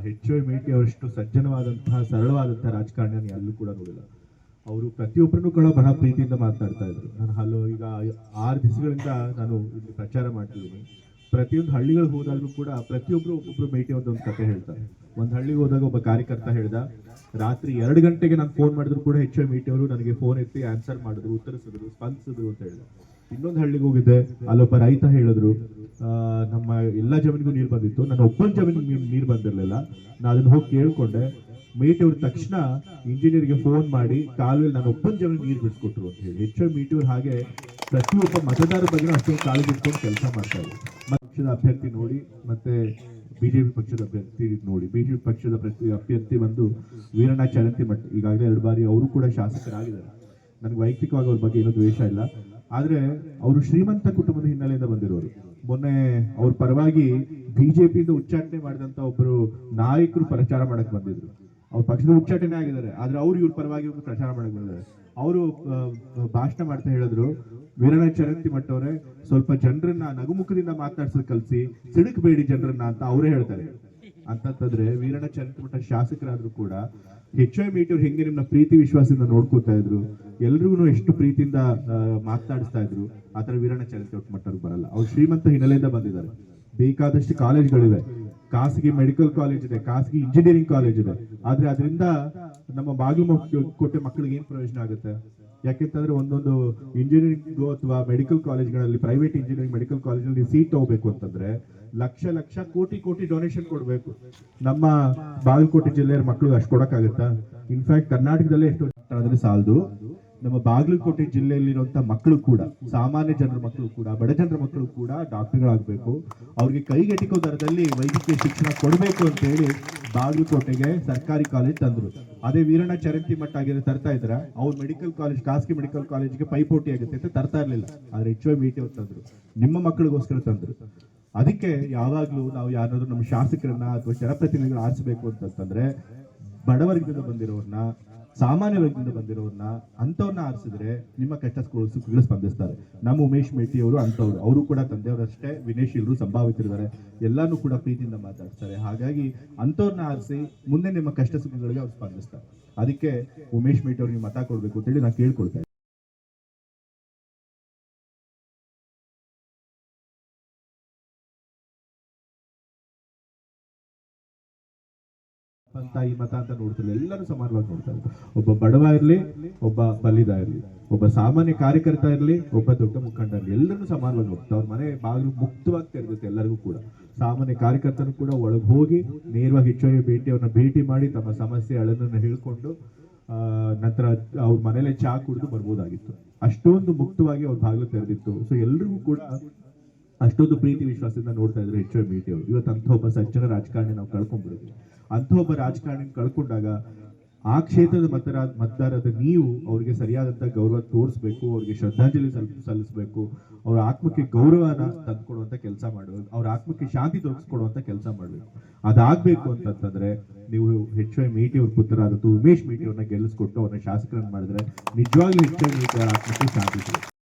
ಎಚ್.ವೈ. ಮೇಟಿ ಅವರಷ್ಟು ಸಜ್ಜನವಾದಂತಹ ಸರಳವಾದಂತಹ ರಾಜಕಾರಣಿ ಅಲ್ಲೂ ಕೂಡ ನೋಡಿಲ್ಲ. ಅವರು ಪ್ರತಿಯೊಬ್ಬರನ್ನು ಕೂಡ ಬಹಳ ಪ್ರೀತಿಯಿಂದ ಮಾತನಾಡ್ತಾ ಇದ್ರು. ನಾನು ಈಗ 6 ದಿವಸಗಳಿಂದ ನಾನು ಇಲ್ಲಿ ಪ್ರಚಾರ ಮಾಡ್ತಿದ್ದೀನಿ. ಪ್ರತಿಯೊಂದು ಹಳ್ಳಿಗಳಿಗೆ ಹೋದಾಗಲೂ ಕೂಡ ಪ್ರತಿಯೊಬ್ಬರು ಒಬ್ಬೊಬ್ರು ಮೇಟಿ ಒಂದು ಕತೆ ಹೇಳ್ತಾರೆ. ಒಂದು ಹಳ್ಳಿಗೆ ಹೋದಾಗ ಒಬ್ಬ ಕಾರ್ಯಕರ್ತ ಹೇಳ್ದ, ರಾತ್ರಿ 2 ಗಂಟೆಗೆ ನಾನು ಫೋನ್ ಮಾಡಿದ್ರು ಕೂಡ ಎಚ್.ವೈ. ಮೇಟಿ ಅವರು ನನಗೆ ಫೋನ್ ಎತ್ತಿ ಆನ್ಸರ್ ಮಾಡಿದ್ರು, ಉತ್ತರಿಸಿದ್ರು, ಸ್ಪಂದಿಸಿದ್ರು ಅಂತ ಹೇಳಿದ್ರು. ಇನ್ನೊಂದು ಹಳ್ಳಿಗೆ ಹೋಗಿದ್ದೆ, ಅಲ್ಲೊಬ್ಬ ರೈತ ಹೇಳಿದ್ರು, ನಮ್ಮ ಎಲ್ಲ ಜಮೀನಿಗೂ ನೀರು ಬಂದಿತ್ತು, ನನ್ನ ಒಬ್ಬನ ಜಮೀನಿಗೆ ನೀರು ಬಂದಿರಲಿಲ್ಲ. ನಾನು ಅದನ್ನ ಹೋಗಿ ಕೇಳ್ಕೊಂಡೆ. ಮೇಟಿ ಅವ್ರ ತಕ್ಷಣ ಇಂಜಿನಿಯರ್ಗೆ ಫೋನ್ ಮಾಡಿ ಕಾಲುವೆಲ್ಲಿ ನಾನು ಒಬ್ಬನ ಜಮೀನಿಗೆ ನೀರು ಬಿಡಿಸ್ಕೊಟ್ರು ಅಂತ ಹೇಳಿ. ಎಚ್.ವೈ. ಮೇಟಿ ಅವ್ರು ಹಾಗೆ ಪ್ರತಿಯೊಬ್ಬ ಮತದಾರರ ಬಗ್ಗೆ ಅಷ್ಟೊಂದು ಕಾಳಜಿ ಇಟ್ಕೊಂಡು ಕೆಲಸ ಮಾಡ್ತಾ ಇದ್ರು. ಪಕ್ಷದ ಅಭ್ಯರ್ಥಿ ನೋಡಿ, ಮತ್ತೆ ಬಿಜೆಪಿ ಪಕ್ಷದ ಅಭ್ಯರ್ಥಿ ನೋಡಿ. ಬಿಜೆಪಿ ಪಕ್ಷದ ಅಭ್ಯರ್ಥಿ ಬಂದು ವೀರಣ್ಣ ಚರಂತಿಮಠ, ಈಗಾಗಲೇ 2 ಬಾರಿ ಅವರು ಕೂಡ ಶಾಸಕರಾಗಿದ್ದಾರೆ. ನನಗೆ ವೈಯಕ್ತಿಕವಾಗಿ ಅವ್ರ ಬಗ್ಗೆ ಏನೋ ದ್ವೇಷ ಇಲ್ಲ, ಆದ್ರೆ ಅವರು ಶ್ರೀಮಂತ ಕುಟುಂಬದ ಹಿನ್ನೆಲೆಯಿಂದ ಬಂದಿರೋರು. ಮೊನ್ನೆ ಅವ್ರ ಪರವಾಗಿ ಬಿಜೆಪಿಯಿಂದ ಉಚ್ಚಾಟನೆ ಮಾಡಿದಂತ ಒಬ್ಬರು ನಾಯಕರು ಪ್ರಚಾರ ಮಾಡಕ್ ಬಂದಿದ್ರು. ಅವ್ರ ಪಕ್ಷದ ಉಚ್ಚಾಟನೆ ಆಗಿದ್ದಾರೆ, ಆದ್ರೆ ಅವ್ರು ಇವ್ರ ಪರವಾಗಿ ಪ್ರಚಾರ ಮಾಡಕ್ ಬಂದಿದ್ದಾರೆ. ಅವರು ಭಾಷಣ ಮಾಡ್ತಾ ಹೇಳಿದ್ರು, ವೀರಣ್ಣ ಚರಂತಿಮಠ ಅವರೇ, ಸ್ವಲ್ಪ ಜನರನ್ನ ನಗುಮುಖದಿಂದ ಮಾತನಾಡ್ಸೋದು ಕಲ್ಸಿ, ಸಿಡುಕಬೇಡಿ ಜನರನ್ನ ಅಂತ ಅವರೇ ಹೇಳ್ತಾರೆ. ಅಂತಂದ್ರೆ ವೀರಣ್ಣ ಚರಂತಿಮಠ ಶಾಸಕರಾದ್ರೂ ಕೂಡ ಎಚ್.ವೈ. ಮೇಟಿ ಅವ್ರು ಹೆಂಗೆ ನಿಮ್ನ ಪ್ರೀತಿ ವಿಶ್ವಾಸದಿಂದ ನೋಡ್ಕೋತಾ ಇದ್ರು, ಎಲ್ರಿಗೂ ಎಷ್ಟು ಪ್ರೀತಿಯಿಂದ ಮಾತನಾಡಿಸ್ತಾ ಇದ್ರು, ಆತರ ವೀರಣ್ಣ ಚರಂತಿಮಠ ಅವ್ರಿಗೆ ಬರಲ್ಲ. ಅವ್ರು ಶ್ರೀಮಂತ ಹಿನ್ನೆಲೆಯಿಂದ ಬಂದಿದ್ದಾರೆ. ಬೇಕಾದಷ್ಟು ಕಾಲೇಜ್ಗಳಿವೆ, ಖಾಸಗಿ ಮೆಡಿಕಲ್ ಕಾಲೇಜ್ ಇದೆ, ಖಾಸಗಿ ಇಂಜಿನಿಯರಿಂಗ್ ಕಾಲೇಜ್ ಇದೆ. ಆದ್ರೆ ಅದರಿಂದ ನಮ್ಮ ಬಾಗಲಕೋಟೆ ಮಕ್ಕಳಿಗೆ ಏನ್ ಪ್ರಯೋಜನ ಆಗುತ್ತೆ? ಯಾಕೆಂತಂದ್ರೆ ಒಂದೊಂದು ಇಂಜಿನಿಯರಿಂಗ್ ಅಥವಾ ಮೆಡಿಕಲ್ ಕಾಲೇಜ್ಗಳಲ್ಲಿ, ಪ್ರೈವೇಟ್ ಇಂಜಿನಿಯರಿಂಗ್ ಮೆಡಿಕಲ್ ಕಾಲೇಜಲ್ಲಿ ಸೀಟ್ ತಗೋಬೇಕು ಅಂತಂದ್ರೆ ಲಕ್ಷ ಲಕ್ಷ ಕೋಟಿ ಡೊನೇಷನ್ ಕೊಡ್ಬೇಕು. ನಮ್ಮ ಬಾಗಲಕೋಟೆ ಜಿಲ್ಲೆಯ ಮಕ್ಕಳು ಅಷ್ಟು ಕೊಡಕ್ಕಾಗತ್ತಾ? ಇನ್ಫ್ಯಾಕ್ಟ್ ಕರ್ನಾಟಕದಲ್ಲೇ ಎಷ್ಟು ಅದ್ರಲ್ಲಿ ಸಾಲದು. ನಮ್ಮ ಬಾಗಲಕೋಟೆ ಜಿಲ್ಲೆಯಲ್ಲಿರುವಂತಹ ಮಕ್ಕಳು ಕೂಡ, ಸಾಮಾನ್ಯ ಜನರ ಮಕ್ಕಳು ಕೂಡ, ಬಡ ಜನರ ಮಕ್ಕಳು ಕೂಡ ಡಾಕ್ಟರ್ಗಳಾಗಬೇಕು, ಅವ್ರಿಗೆ ಕೈಗೆಟಿಕೋ ದರದಲ್ಲಿ ವೈದ್ಯಕೀಯ ಶಿಕ್ಷಣ ಕೊಡಬೇಕು ಅಂತ ಹೇಳಿ ಬಾಗಲಕೋಟೆಗೆ ಸರ್ಕಾರಿ ಕಾಲೇಜ್ ತಂದ್ರು. ಅದೇ ವೀರಣ್ಣ ಚರಂತಿಮಠ ಆಗಿರೋ ತರ್ತಾ ಇದ್ರ, ಅವ್ರ ಮೆಡಿಕಲ್ ಕಾಲೇಜ್, ಖಾಸಗಿ ಮೆಡಿಕಲ್ ಕಾಲೇಜ್ಗೆ ಪೈಪೋಟಿ ಆಗುತ್ತೆ ಅಂತ ತರ್ತಾ ಇರ್ಲಿಲ್ಲ. ಆದ್ರೆ ಎಚ್.ವೈ. ಮೇಟಿ ಅವ್ರು ತಂದ್ರು, ನಿಮ್ಮ ಮಕ್ಕಳಿಗೋಸ್ಕರ ತಂದ್ರು. ಅದಕ್ಕೆ ಯಾವಾಗ್ಲೂ ನಾವು ಯಾರಾದ್ರೂ ನಮ್ಮ ಶಾಸಕರನ್ನ ಅಥವಾ ಜನಪ್ರತಿನಿಧಿಗಳು ಆರಿಸಬೇಕು ಅಂತಂದ್ರೆ ಬಡವರ್ಗದಿಂದ ಬಂದಿರೋರ್ನ, ಸಾಮಾನ್ಯ ವರ್ಗದಿಂದ ಬಂದಿರೋರ್ನ, ಅಂತವ್ರನ್ನ ಆರಿಸಿದ್ರೆ ನಿಮ್ಮ ಕಷ್ಟ ಸುಖಗಳು ಸ್ಪಂದಿಸ್ತಾರೆ. ನಮ್ಮ ಉಮೇಶ್ ಮೇಟಿ ಅವರು ಅಂತವ್ರು, ಅವರು ಕೂಡ ತಂದೆಯವರಷ್ಟೇ ವಿನಯಶೀಲರು, ಸಂಭಾವಿತರಿದ್ದಾರೆ, ಎಲ್ಲಾನು ಕೂಡ ಪ್ರೀತಿಯಿಂದ ಮಾತಾಡ್ತಾರೆ. ಹಾಗಾಗಿ ಅಂತವ್ರನ್ನ ಆರಿಸಿ ಮುಂದೆ ನಿಮ್ಮ ಕಷ್ಟ ಸುಖಗಳಿಗೆ ಅವ್ರು ಸ್ಪಂದಿಸ್ತಾರೆ. ಅದಕ್ಕೆ ಉಮೇಶ್ ಮೇಟಿ ಅವ್ರಿಗೆ ಮತ ಕೊಡ್ಬೇಕು ಅಂತೇಳಿ ನಾನು ಕೇಳ್ಕೊಳ್ತೇನೆ. ಈ ಮತ ಅಂತ ನೋಡ್ತಿಲ್ಲ, ಎಲ್ಲರೂ ಸಮಾನವಾಗಿ ನೋಡ್ತಾ ಇದ್ರು. ಒಬ್ಬ ಬಡವ ಇರ್ಲಿ, ಒಬ್ಬ ಬಲ್ಲಿದ ಇರ್ಲಿ, ಒಬ್ಬ ಸಾಮಾನ್ಯ ಕಾರ್ಯಕರ್ತ ಇರ್ಲಿ, ಒಬ್ಬ ದೊಡ್ಡ ಮುಖಂಡ ಇರ್ಲಿ, ಎಲ್ಲರೂ ಸಮಾನವಾಗಿ ನೋಡ್ತಾರೆ. ಅವ್ರ ಮನೆ ಬಾಗಿಲು ಮುಕ್ತವಾಗಿ ತೆರೆದಿರುತ್ತೆ ಎಲ್ಲರಿಗೂ ಕೂಡ. ಸಾಮಾನ್ಯ ಕಾರ್ಯಕರ್ತರು ಕೂಡ ಒಳಗೆ ಹೋಗಿ ನೇರವಾಗಿ ಎಚ್.ವೈ. ಮೇಟಿ ಅವ್ರನ್ನ ಭೇಟಿ ಮಾಡಿ ತಮ್ಮ ಸಮಸ್ಯೆ ಅಳನನ್ನ ಹೇಳ್ಕೊಂಡು ನಂತರ ಅವ್ರ ಮನೇಲೆ ಚಾ ಕುಡಿದು ಬರ್ಬೋದಾಗಿತ್ತು. ಅಷ್ಟೊಂದು ಮುಕ್ತವಾಗಿ ಅವ್ರ ಬಾಗಿಲು ತೆರೆದಿತ್ತು. ಸೊ ಎಲ್ರಿಗೂ ಕೂಡ ಅಷ್ಟೊಂದು ಪ್ರೀತಿ ವಿಶ್ವಾಸದಿಂದ ನೋಡ್ತಾ ಇದ್ರು ಎಚ್.ವೈ. ಮೇಟಿ ಅವರು. ಇವತ್ತು ಅಂತ ಒಬ್ಬ ಸಜ್ಜನ ರಾಜಕಾರಣಿ ನಾವು ಕಳ್ಕೊಂಡ್ಬಿಡ್ತೀವಿ. ಅಂತ ಒಬ್ಬ ರಾಜಕಾರಣಿ ಕಳ್ಕೊಂಡಾಗ ಆ ಕ್ಷೇತ್ರದ ಮತದಾರರಾದ ನೀವು ಅವ್ರಿಗೆ ಸರಿಯಾದಂತ ಗೌರವ ತೋರಿಸ್ಬೇಕು, ಅವ್ರಿಗೆ ಶ್ರದ್ಧಾಂಜಲಿ ಸಲ್ಲಿಸಬೇಕು, ಅವ್ರ ಆತ್ಮಕ್ಕೆ ಗೌರವನ ತಂದ್ಕೊಡುವಂತ ಕೆಲಸ ಮಾಡಬೇಕು, ಅವ್ರ ಆತ್ಮಕ್ಕೆ ಶಾಂತಿ ದೊರಕಿಸ್ಕೊಡುವಂತ ಕೆಲಸ ಮಾಡ್ಬೇಕು. ಅದಾಗ್ಬೇಕು ಅಂತಂದ್ರೆ ನೀವು ಎಚ್.ವೈ. ಮೇಟಿ ಅವ್ರ ಪುತ್ರರಾದಂತ ಉಮೇಶ್ ಮೇಟಿ ಅವ್ರನ್ನ ಗೆಲ್ಲಿಸ್ಕೊಟ್ಟು ಅವ್ರನ್ನ ಶಾಸಕರನ್ನ ಮಾಡಿದ್ರೆ ನಿಜವಾಗ್ಲೂ ಎಚ್.ವೈ. ಮೇಟಿ ಅವರ ಆತ್ಮಕ್ಕೆ ಶಾಂತಿ ಸಿಗುತ್ತೆ.